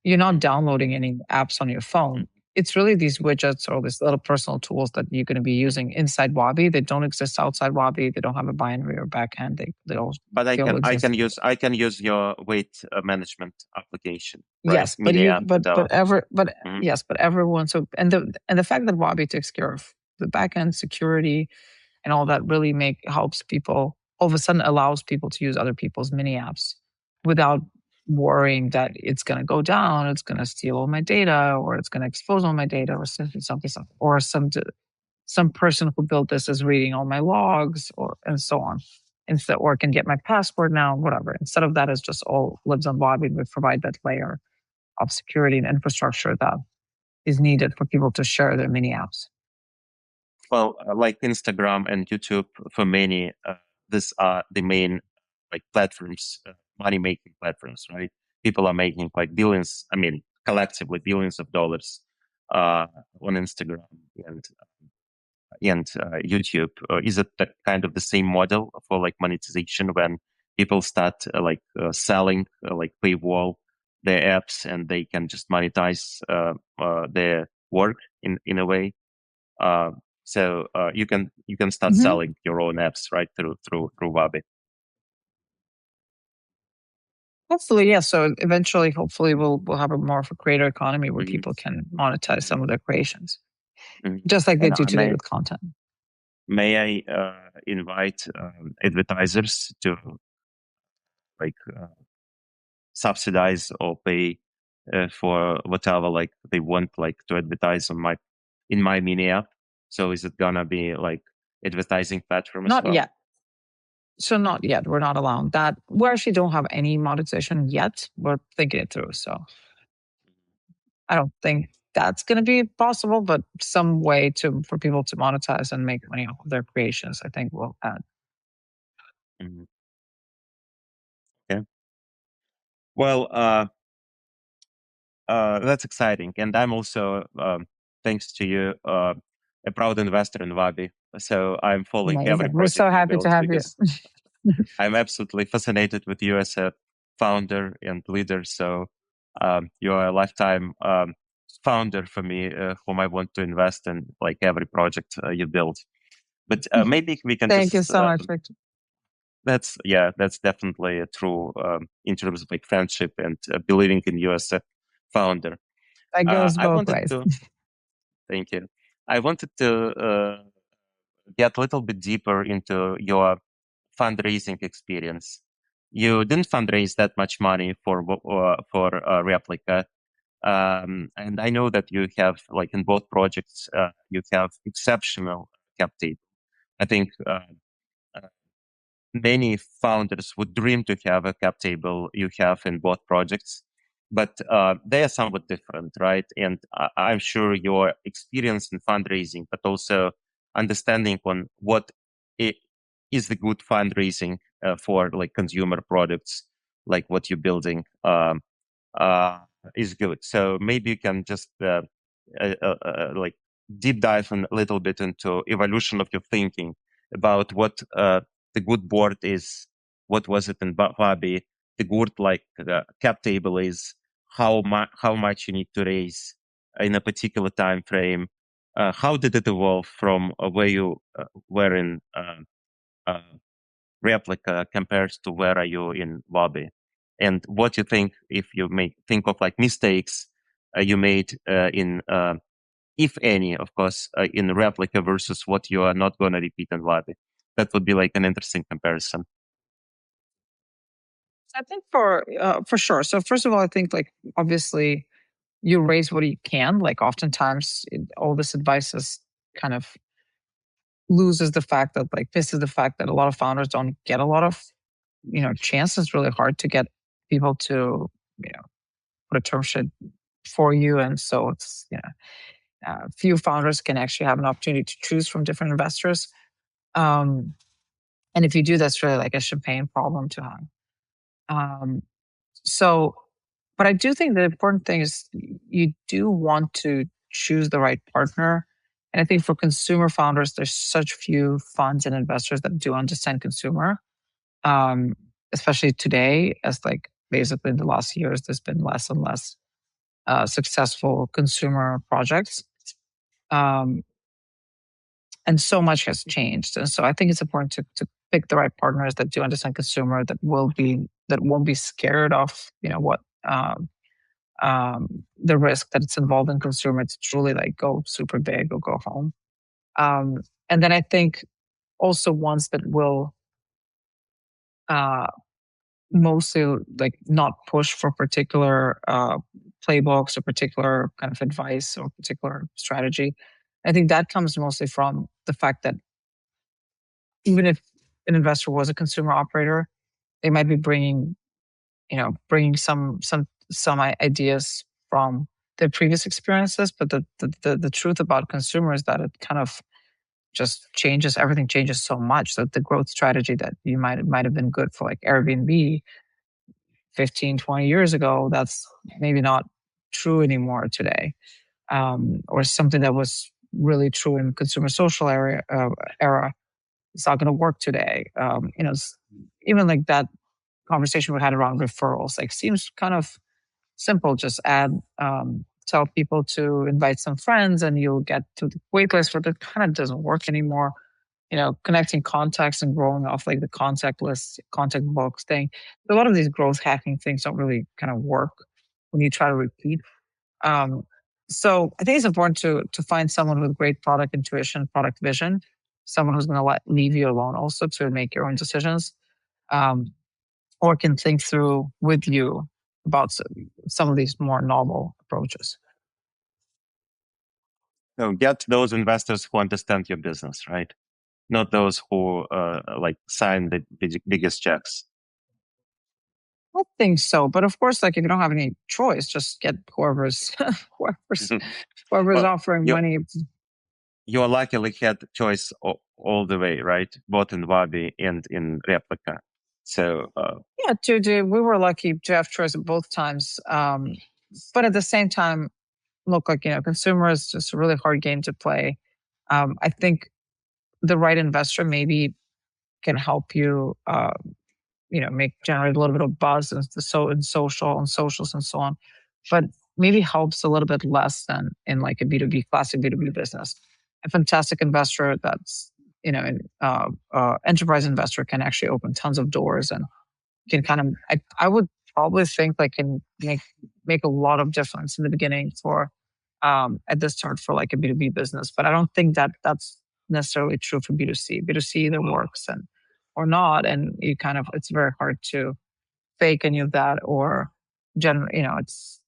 You're not downloading any apps on your phone. It's really these widgets or these little personal tools that you're going to be using inside Wabi. They don't exist outside Wabi. They don't have a binary or backend. But They all exist. I can use your weight management application, right? Yes, Mini app developed. Mhm. yes, but everyone. So and the fact that Wabi takes care of the backend security and all that really helps people, all of a sudden allows people to use other people's mini apps without worrying that it's going to go down, it's going to steal all my data, or it's going to expose all my data, or something, or some person who built this is reading all my logs, or and so on. Instead, or can get my password now, whatever. Instead of that, it's just all lives on Bobby. We provide that layer of security and infrastructure that is needed for people to share their mini apps. Well, like Instagram and YouTube, for many, these are the main like platforms, money making platforms, right? People are making like billions, I mean, collectively billions of dollars on Instagram and YouTube. Is it the, kind of the same model for like monetization when people start selling like paywall their apps, and they can just monetize their work in a way. So you can start selling your own apps right through Wabi. Hopefully, yeah. So eventually, hopefully, we'll have a more of a creator economy where Mhm. people can monetize some of their creations, Mhm. just like they And do today with content. may I invite advertisers to like subsidize or pay for whatever like they want like to advertise on my mini app? So is it gonna be like advertising platform as Not well? yet. So not yet. We're not allowing that. We actually don't have any monetization yet. We're thinking it through. So I don't think that's going to be possible, but some way for people to monetize and make money off of their creations, I think we'll add. Mhm. Okay. Well, that's exciting, and I'm also, thanks to you, a proud investor in Wabi. So I'm following every Amazing. We're so project you happy to build have you. because I'm absolutely fascinated with you as a founder and leader. So you are a lifetime founder for me, whom I want to invest in, like every project you build. But maybe we can Thank you just so much, Victor. that's definitely a true in terms of like friendship and believing in you as a founder. That goes I both wanted ways. to thank you. I wanted to get a little bit deeper into your fundraising experience. You didn't fundraise that much money for Replika, and I know that you have like in both projects you have exceptional cap table. I think many founders would dream to have a cap table you have in both projects, but they are somewhat different, right? And I'm sure your experience in fundraising, but also understanding on what I- is the good fundraising for like consumer products, like what you're building, uh, is good. So maybe you can just like deep dive a little bit into evolution of your thinking about what the good board is, what was it in Wabi, the good like cap table is, how much you need to raise in a particular time frame. How did it evolve from where you were in uh, Replika compared to where are you in Wabi? And what you think if you may think of like mistakes you made in if any, of course, in Replika versus what you are not going to repeat in Wabi. That would be like an interesting comparison. I think for sure. So first of all, I think like obviously you raise what you can. Like oftentimes, all this advice is kind of loses the fact that like this is the fact that a lot of founders don't get a lot of chance. It's really hard to get people to put a term sheet for you, and so it's few founders can actually have an opportunity to choose from different investors. Um, and if you do, that's really like a champagne problem to have. Um, so, but I do think the important thing is you do want to choose the right partner. And I think for consumer founders, there's such few funds and investors that do understand consumer, um, especially today, as like basically in the last years, there's been less and less successful consumer projects. Um, and so much has changed. And so I think it's important to pick the right partners that do understand consumer, that won't be scared of, what the risk that it's involved in consumer. It's truly like go super big or go home. Um, and then I think also ones that will uh, mostly like not push for particular playbooks or particular kind of advice or particular strategy. I think that comes mostly from the fact that even if an investor was a consumer operator, they might be bringing some ideas from their previous experiences. But the truth about consumer is that it kind of just changes. Everything changes so much that the growth strategy that you might have been good for like Airbnb 15, 20 years ago, that's maybe not true anymore today. Or something that was really true in consumer social era, it's not going to work today. Even like that conversation we had around referrals, like seems kind of simple. Just tell people to invite some friends and you'll get to the waitlist, but it kind of doesn't work anymore. Connecting contacts and growing off like the contact list, contact box thing. A lot of these growth hacking things don't really kind of work when you try to repeat. Um, so I think it's important to find someone with great product intuition, product vision, someone who's going to leave you alone also to make your own decisions, or can think through with you about some of these more novel approaches. So get those investors who understand your business, right? Not those who sign the biggest checks. I think so, but of course, like if you don't have any choice, just get whoever's Well, offering money. You luckily had choice all the way, right? Both in Wabi and in Replika. So yeah, we were lucky to have choice at both times. But at the same time, look, like consumer is just a really hard game to play. I think the right investor maybe can help you generate a little bit of buzz and socials and so on, but maybe helps a little bit less than in like a B2B classic B2B business. A fantastic investor that's enterprise investor can actually open tons of doors and can kind of I would probably think like can make a lot of difference in the beginning for at the start for like a B2B business. But I don't think that that's necessarily true for B2C. B2C either works or not, and it's very hard to fake any of that or it's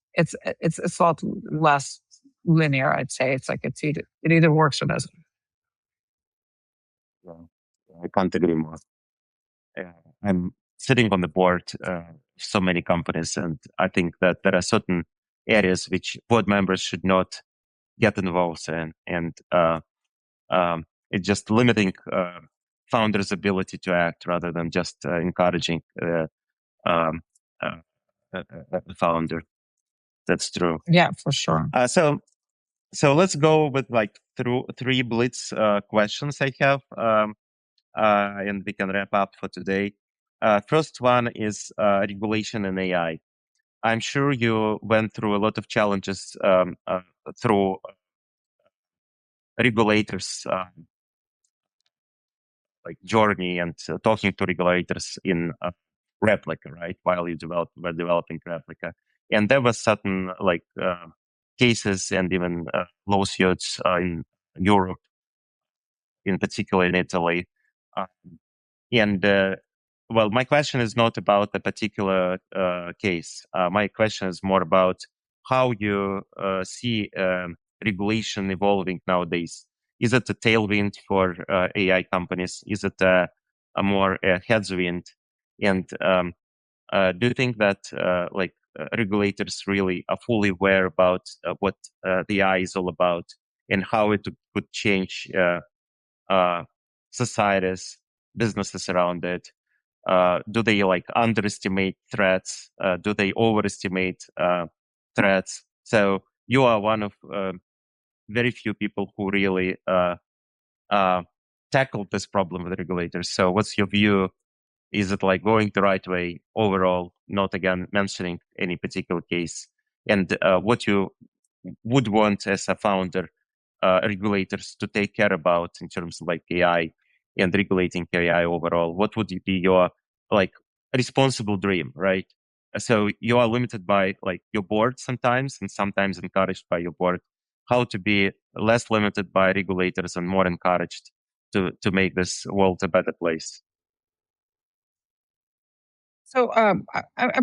a lot less linear. I'd say it's like it either works or doesn't. Yeah, I can't agree more. I'm sitting on the board of so many companies, and I think that there are certain areas which board members should not get involved in, and it's just limiting founders' ability to act rather than just encouraging the founder. That's true. Yeah, for sure. So let's go with like through three blitz questions I have, and we can wrap up for today. First one is regulation and AI. I'm sure you went through a lot of challenges through regulators like journey and talking to regulators in Replika, right? While you were developing Replika, and there was certain cases and even lawsuits in Europe, in particular in Italy, and well, my question is not about a particular case. My question is more about how you see regulation evolving nowadays. Is it a tailwind for AI companies? Is it a more headwind? And do you think that regulators really are fully aware about what the AI is all about and how it could change societies, businesses around it? Do they underestimate threats? Do they overestimate threats? So you are one of very few people who really tackled this problem with regulators. So what's your view? Is it like going the right way overall? Not again mentioning any particular case, and what you would want as a founder, regulators to take care about in terms of like AI and regulating AI overall. What would be your responsible dream, right? So you are limited by like your board sometimes, and sometimes encouraged by your board. How to be less limited by regulators and more encouraged to make this world a better place? So I'm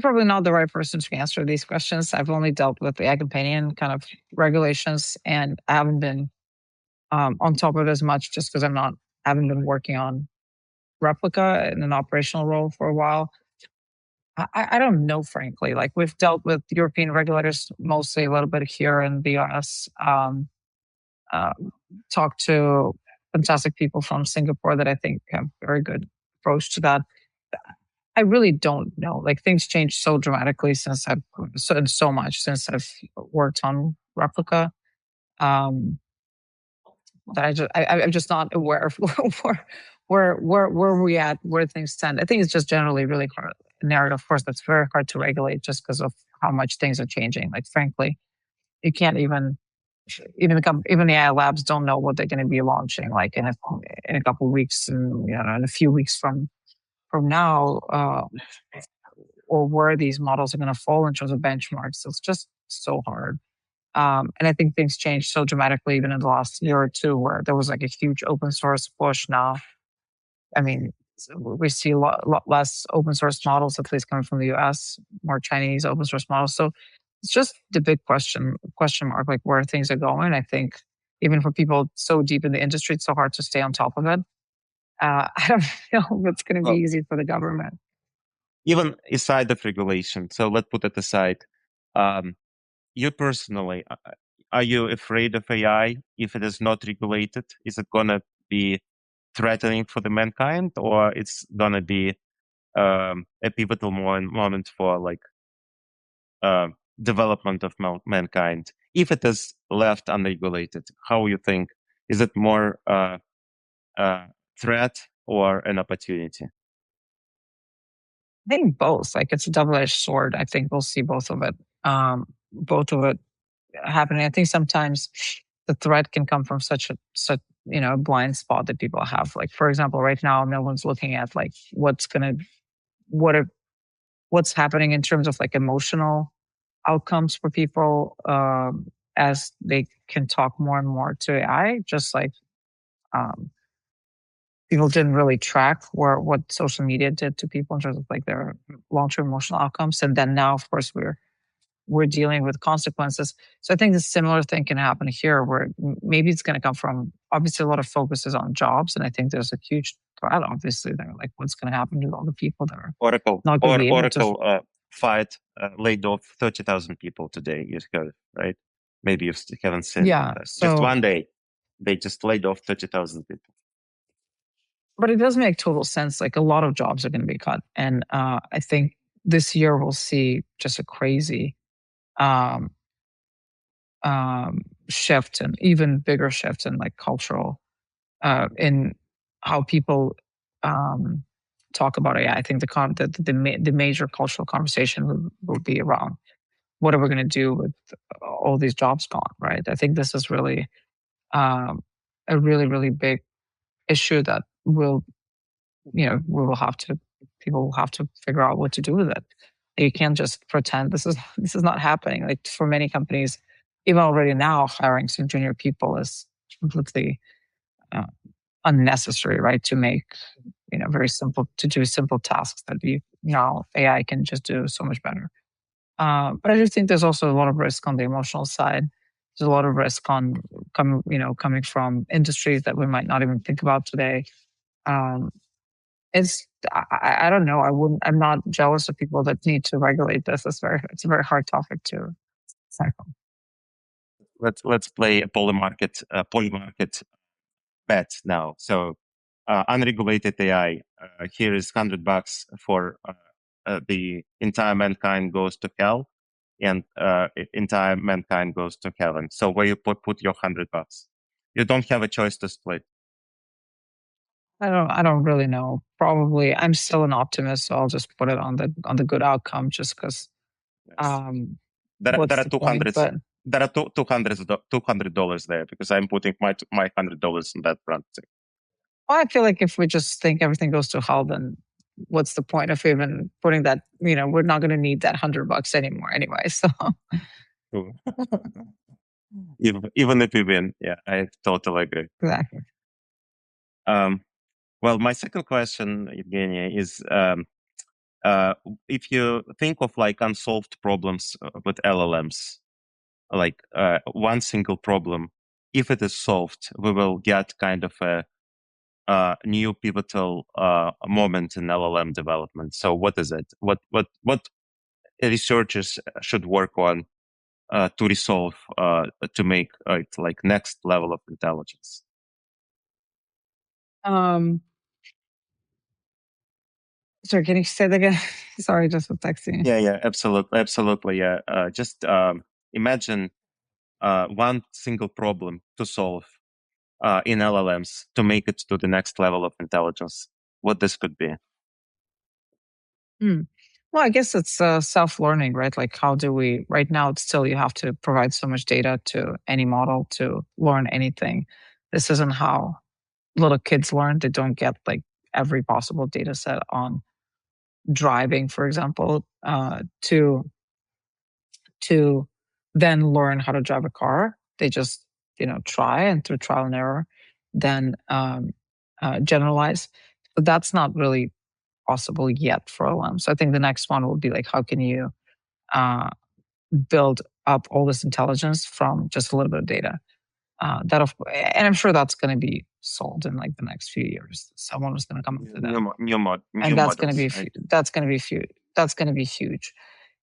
probably not the right person to answer these questions. I've only dealt with the ag companion kind of regulations, and I haven't been on top of it as much just because haven't been working on Replika in an operational role for a while. I don't know, frankly. Like we've dealt with European regulators mostly, a little bit here in the US. Talked to fantastic people from Singapore that I think have very good approach to that. I really don't know. Like things change so dramatically since so much since I've worked on Replika. That I'm just not aware of where we at, where things stand. I think it's just generally really hard narrative. Of course, that's very hard to regulate just because of how much things are changing. Like, frankly, you can't even the AI labs don't know what they're going to be launching like in a couple of weeks, and in a few weeks from now, or where these models are going to fall in terms of benchmarks. So it's just so hard. And I think things changed so dramatically even in the last year or two, where there was like a huge open source push. Now, I mean, we see a lot less open source models, at least coming from the US, more Chinese open source models. So it's just the big question mark, like where things are going. I think even for people so deep in the industry, it's so hard to stay on top of it. I don't know if it's going to be Well, easy for the government. even aside of regulation, so let's put it aside. You personally, are you afraid of AI if it is not regulated? Is it gonna be threatening for the mankind, or it's gonna be a pivotal moment for like uh, development of mankind if it is left unregulated? How you think? Is it more threat or an opportunity? I think both. Like, it's a double-edged sword. I think we'll see both of it happening. I think sometimes the threat can come from such blind spot that people have. Like, for example, right now no one's looking at like what are what's happening in terms of like emotional outcomes for people, as they can talk more and more to AI. Just like, um, people didn't really track what social media did to people in terms of like their long-term emotional outcomes, and then now, of course, we're dealing with consequences. So I think the similar thing can happen here, where maybe it's going to come from, obviously, a lot of focus is on jobs, and I think there's a huge threat. Obviously, they're like, what's going to happen to all the people that are Oracle not going to be able to. Oracle fired laid off 30,000 people today. You heard, right? Maybe you haven't seen Yeah. that. Just So, one day, they just laid off 30,000 people. but it does make total sense. Like, a lot of jobs are going to be cut, and I think this year we'll see just a crazy um, shift, and even bigger shift in like cultural, in how people um, talk about AI. I think the major cultural conversation will be around what are we going to do with all these jobs gone, right? I think this is really um, a really big issue that we will have to people will have to figure out what to do with it. You can't just pretend this is not happening. Like, for many companies, even already now, hiring some junior people is completely uh, unnecessary, right? To make very simple to do simple tasks that now AI can just do so much better. But I do think there's also a lot of risk on the emotional side. There's a lot of risk coming from industries that we might not even think about today. Um, I don't know. I'm not jealous of people that need to regulate this. It's a very hard topic to tackle. Let's play a poly market bet now. So unregulated AI. Here is $100 for the entire mankind goes to hell, and entire mankind goes to heaven. So where you put your $100? You don't have a choice to split. I don't really know. Probably I'm still an optimist, so I'll just put it on the good outcome, just because. Yes. There What's are the two point? hundreds. But There are $200 there because I'm putting my $100 in that front. I feel like if we just think everything goes to hell, then what's the point of even putting that? We're not going to need that $100 anymore anyway. So Cool. Even if we win, yeah, I totally agree. exactly. Um, well, my second question, Evgenia, is if you think of like unsolved problems with LLMs, like one single problem, if it is solved, we will get kind of a new pivotal moment in LLM development. So what is it? What researchers should work on to resolve to make it like next level of intelligence? Um, sorry, can you say that again? Sorry, just was texting. Yeah, absolutely. Yeah, just imagine one single problem to solve in LLMs to make it to the next level of intelligence. What this could be? Hmm. Well, I guess it's self-learning, right? Like, how do we, right now, it's still, you have to provide so much data to any model to learn anything. This isn't how little kids learn. They don't get like every possible data set on driving, for example, to then learn how to drive a car. They just, try, and through trial and error, then generalize. But that's not really possible yet for LLM. So I think the next one will be like, how can you uh, build up all this intelligence from just a little bit of data? And I'm sure that's going to be solved in like the next few years. Someone was going to come up with that, and New models, right? That's going to be huge.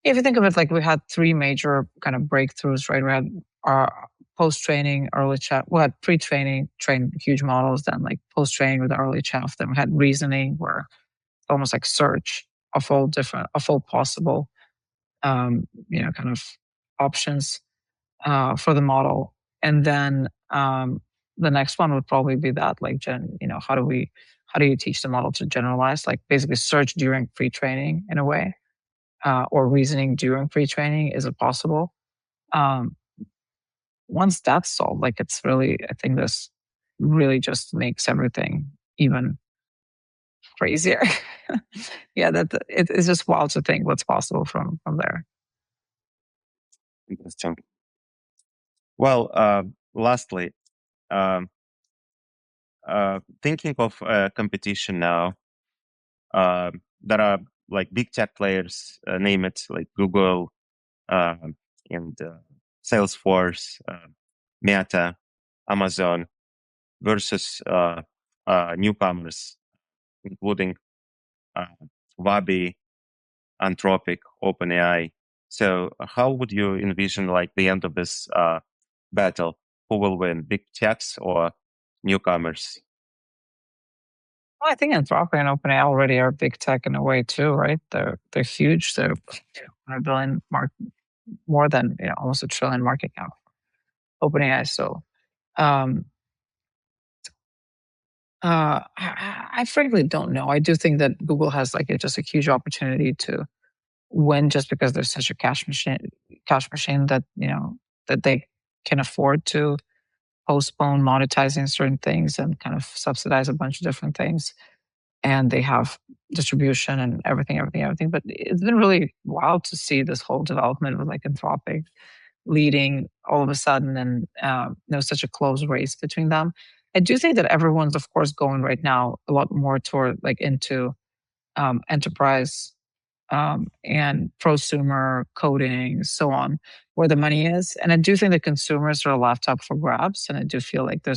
If you think of it, like, we had three major kind of breakthroughs, right? We had our post training, early chat. We had pre training, trained huge models, then like post training with the early chat. Then we had reasoning, where almost like search of all possible, kind of options for the model. And then the next one would probably be that, like, how do you teach the model to generalize, like basically search during pre-training in a way, or reasoning during pre-training? Is it possible? Um, Once that's solved, like, it's really, I think this really just makes everything even crazier. Yeah, it's just wild to think what's possible from there. Interesting. Well, lastly, um, thinking of competition now, there are like big tech players, name it, like Google, uh, and Salesforce, Meta, Amazon, versus newcomers, including uh, Wabi, Anthropic, OpenAI. So, how would you envision like the end of this battle? Who will win, big techs or newcomers? Well, I think Anthropic and OpenAI already are big tech in a way too, right? They're huge. They're 100 billion mark, more than, almost a trillion market cap. OpenAI. So, um, I frankly don't know. I do think that Google has like just a huge opportunity to win, just because there's such a cash machine that, that they can afford to postpone monetizing certain things and kind of subsidize a bunch of different things. And they have distribution and everything. But it's been really wild to see this whole development with like Anthropic leading all of a sudden, and such a close race between them. I do think that everyone's, of course, going right now a lot more toward like into enterprise, and prosumer coding, so on, where the money is. And I do think the consumers are left up for grabs. And I do feel like there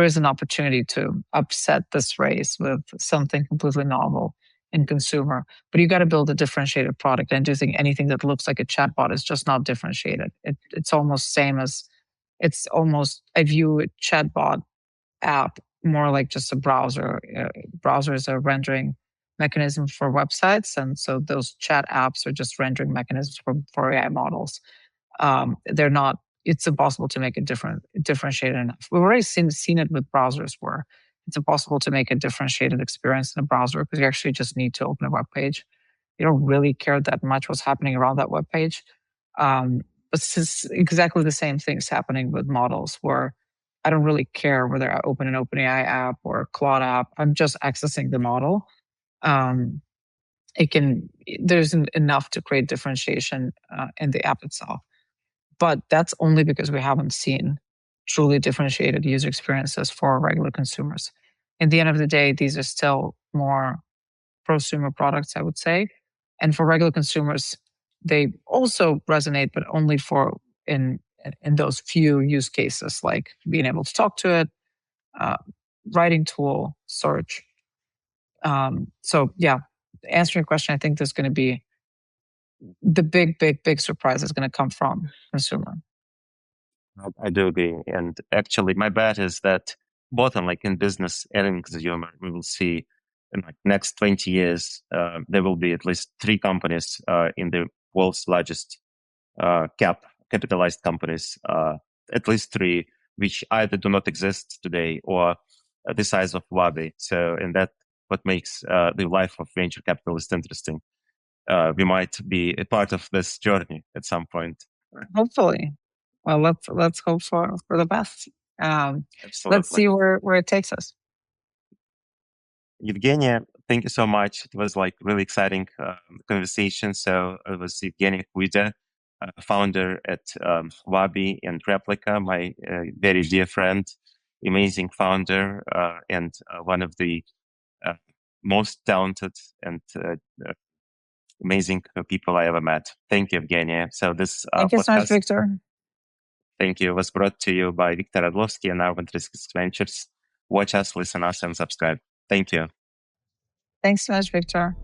is an opportunity to upset this race with something completely novel in consumer. But you got to build a differentiated product. And I do think anything that looks like a chatbot is just not differentiated. It's almost same as, I view a chatbot app more like just a browser. Browser is a rendering mechanism for websites. And so those chat apps are just rendering mechanisms for AI models. They're not, it's impossible to make it differentiated enough. We've already seen it with browsers, where it's impossible to make a differentiated experience in a browser, because you actually just need to open a web page. You don't really care that much what's happening around that web page. But it's exactly the same things happening with models, where I don't really care whether I open an OpenAI app or a Claude app. I'm just accessing the model. Um, there's enough to create differentiation in the app itself. But that's only because we haven't seen truly differentiated user experiences for regular consumers. At the end of the day, these are still more prosumer products, I would say. And for regular consumers, they also resonate, but only in those few use cases, like being able to talk to it, uh, writing tool, search. So yeah, answering your question, I think there's going to be the big surprise is going to come from consumer. I do agree. And actually, my bet is that both in like in business and in consumer, we will see in like next 20 years, there will be at least three companies in the world's largest capitalized companies, at least three, which either do not exist today or the size of Wabi. So, and that what makes the life of venture capitalists interesting. we might be a part of this journey at some point. Hopefully. Well, let's hope for the best. Absolutely. Let's see where it takes us. Eugenia, thank you so much. It was like really exciting conversation. So it was Eugenia Kuyda, founder at Wabi and Replika, my very dear friend, amazing founder, and one of the most talented and amazing people I ever met. Thank you, Evgenia. So this Thank you so much, podcast, Victor. thank you, was brought to you by Victor Orlovski and Arvin 360 Ventures. Watch us, listen us, and subscribe. Thank you. Thanks so much, Victor.